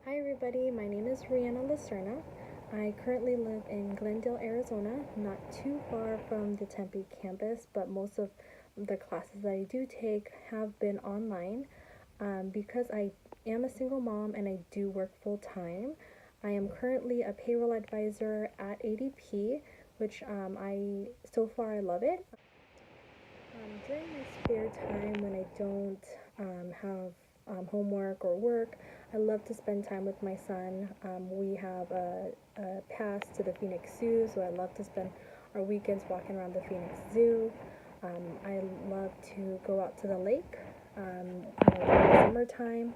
Hi everybody, my name is Rihanna Lacerna. I currently live in Glendale, Arizona, not too far from the Tempe campus, but most of the classes that I do take have been online. Because I am a single mom and I do work full time, I am currently a payroll advisor at ADP, which so far I love it. During my spare time when I don't have homework or work, I love to spend time with my son. We have a pass to the Phoenix Zoo, so I love to spend our weekends walking around the Phoenix Zoo. I love to go out to the lake during the summertime,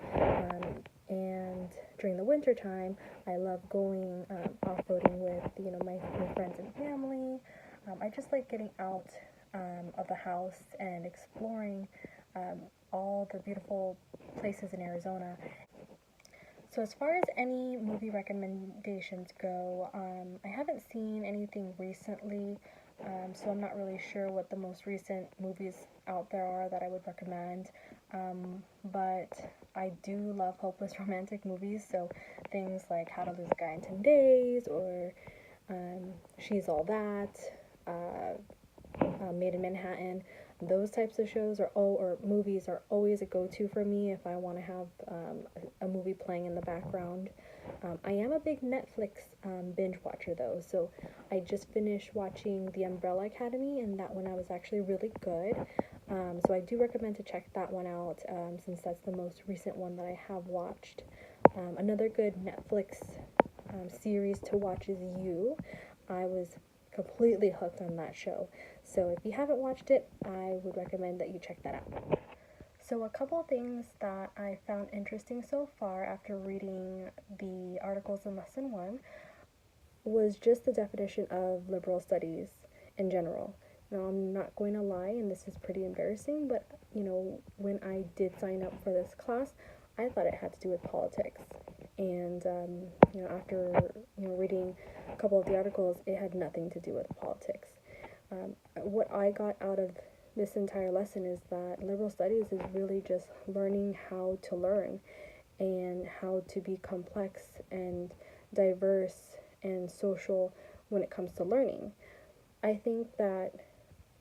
and during the winter time, I love going off-roading with my friends and family. I just like getting out of the house and exploring all the beautiful places in Arizona. So as far as any movie recommendations go, I haven't seen anything recently, so I'm not really sure what the most recent movies out there are that I would recommend. But I do love hopeless romantic movies, so things like How to Lose a Guy in 10 Days or She's All That, Made in Manhattan. Those types of shows or movies are always a go-to for me if I want to have a movie playing in the background. I am a big Netflix binge watcher though, so I just finished watching The Umbrella Academy, and that one I was actually really good. So I do recommend to check that one out since that's the most recent one that I have watched. Another good Netflix series to watch is You. I was completely hooked on that show. So if you haven't watched it, I would recommend that you check that out. So a couple things that I found interesting so far after reading the articles in lesson 1 was just the definition of liberal studies in general. Now I'm not going to lie, and this is pretty embarrassing, but when I did sign up for this class, I thought it had to do with politics. And after reading a couple of the articles, it had nothing to do with politics. What I got out of this entire lesson is that liberal studies is really just learning how to learn and how to be complex and diverse and social when it comes to learning. I think that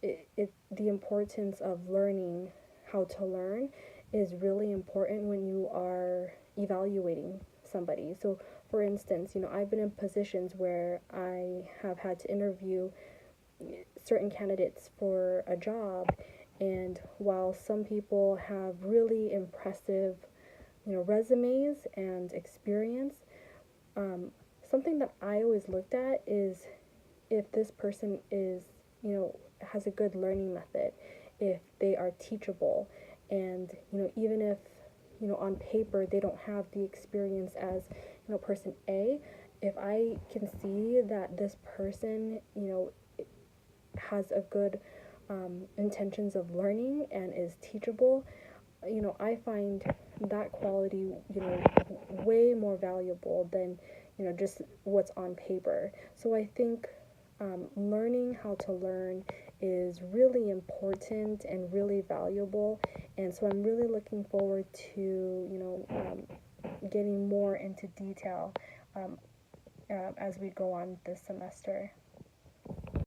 the importance of learning how to learn is really important when you are evaluating somebody. So, for instance, I've been in positions where I have had to interview certain candidates for a job, and while some people have really impressive resumes and experience, something that I always looked at is if this person is has a good learning method, if they are teachable, and even if on paper they don't have the experience as person A, if I can see that this person has a good intentions of learning and is teachable, I find that quality, way more valuable than, just what's on paper. So I think learning how to learn is really important and really valuable. And so I'm really looking forward to, getting more into detail as we go on this semester.